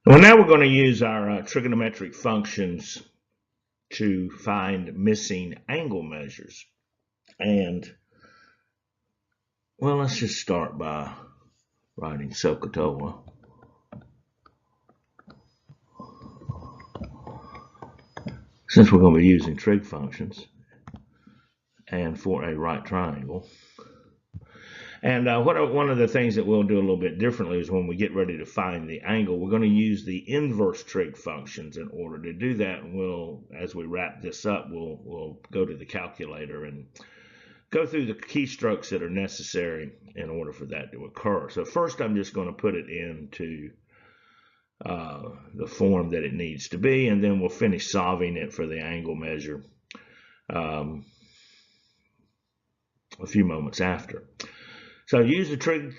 Well, now we're going to use our trigonometric functions to find missing angle measures. And, well, let's just start by writing SOHCAHTOA. Since we're going to be using trig functions and for a right triangle. And one of the things that we'll do a little bit differently is when we get ready to find the angle, we're going to use the inverse trig functions in order to do that. And we'll, as we wrap this up, we'll go to the calculator and go through the keystrokes that are necessary in order for that to occur. So first, I'm just going to put it into the form that it needs to be, and then we'll finish solving it for the angle measure a few moments after. So use the trig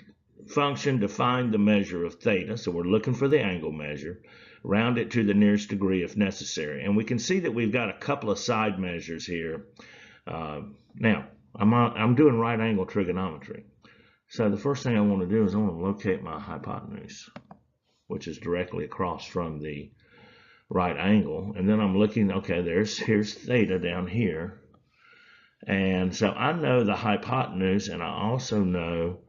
function to find the measure of theta. So we're looking for the angle measure, round it to the nearest degree if necessary. And we can see that we've got a couple of side measures here. Now, I'm doing right angle trigonometry. So the first thing I want to do is I want to locate my hypotenuse, which is directly across from the right angle. And then I'm looking, okay, here's theta down here. And so I know the hypotenuse, and I also know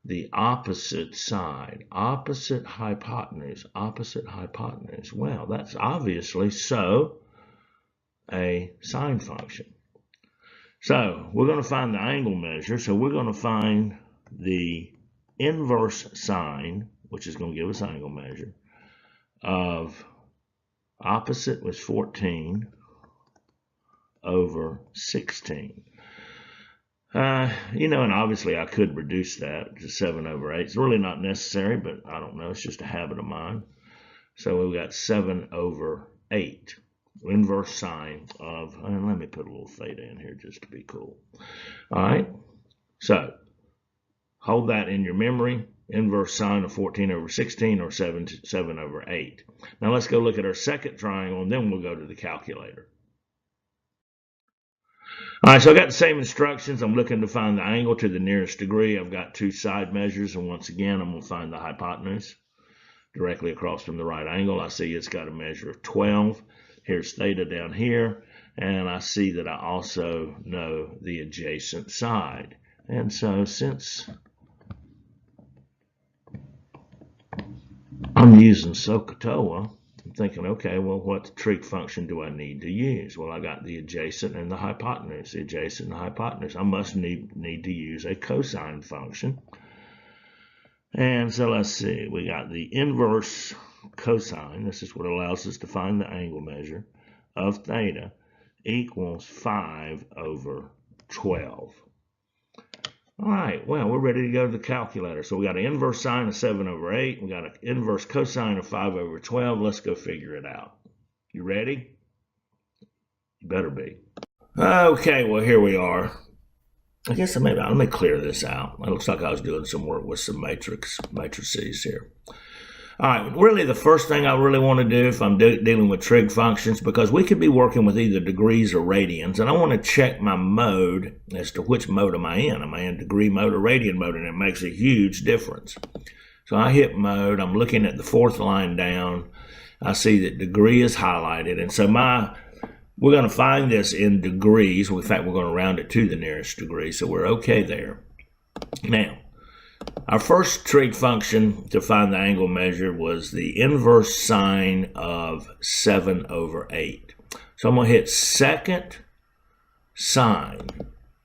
the opposite side. Opposite hypotenuse, opposite hypotenuse. Well, that's obviously a sine function. So we're going to find the angle measure. So we're going to find the inverse sine, which is going to give us angle measure, of opposite was 14 over 16. And obviously I could reduce that to 7 over 8. It's really not necessary, but I don't know. It's just a habit of mine. So we've got 7 over 8. Inverse sine of, and let me put a little theta in here just to be cool. All right. So hold that in your memory. Inverse sine of 14 over 16 or 7 over 8. Now let's go look at our second triangle, and then we'll go to the calculator. All right, so I got the same instructions. I'm looking to find the angle to the nearest degree. I've got two side measures, and once again, I'm going to find the hypotenuse directly across from the right angle. I see it's got a measure of 12. Here's theta down here, and I see that I also know the adjacent side. And so since I'm using SOHCAHTOA, I'm thinking, okay, well, what trig function do I need to use? Well, I got the adjacent and the hypotenuse. The adjacent and the hypotenuse. I must need to use a cosine function. And so let's see. We got the inverse cosine. This is what allows us to find the angle measure of theta equals 5 over 12. All right, well, we're ready to go to the calculator. So we got an inverse sine of 7 over 8. We got an inverse cosine of 5 over 12. Let's go figure it out. You ready? You better be. Okay, well, here we are. I guess let me clear this out. It looks like I was doing some work with some matrices here. All right, really the first thing I really want to do if I'm dealing with trig functions, because we could be working with either degrees or radians, and I want to check my mode as to which mode am I in. Am I in degree mode or radian mode? And it makes a huge difference. So I hit mode. I'm looking at the fourth line down. I see that degree is highlighted, and so we're going to find this in degrees. In fact, we're going to round it to the nearest degree, so we're okay there. Now, our first trig function to find the angle measure was the inverse sine of 7 over 8. So I'm going to hit second sine,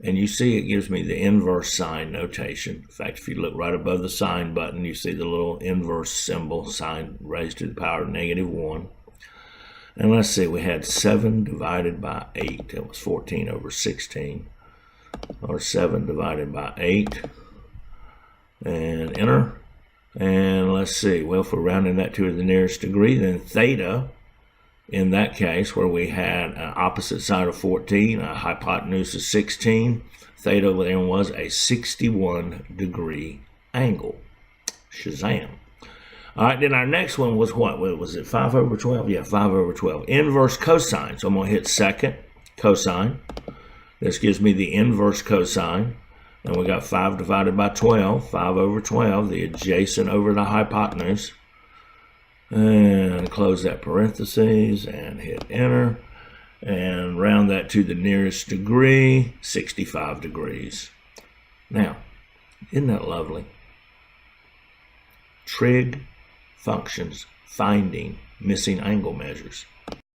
and you see it gives me the inverse sine notation. In fact, if you look right above the sine button, you see the little inverse symbol, sine raised to the power of -1. And let's see, we had 7 divided by 8. That was 14 over 16, or 7 divided by 8. And enter. And let's see, well, if we're rounding that to the nearest degree, then theta, in that case, where we had an opposite side of 14, a hypotenuse of 16, theta then was a 61-degree angle. Shazam. All right, then our next one was what? Was it 5 over 12? Yeah, 5 over 12. Inverse cosine. So I'm going to hit second cosine. This gives me the inverse cosine. And we got 5 divided by 12, 5 over 12, the adjacent over the hypotenuse. And close that parentheses and hit enter and round that to the nearest degree, 65 degrees. Now, isn't that lovely? Trig functions finding missing angle measures.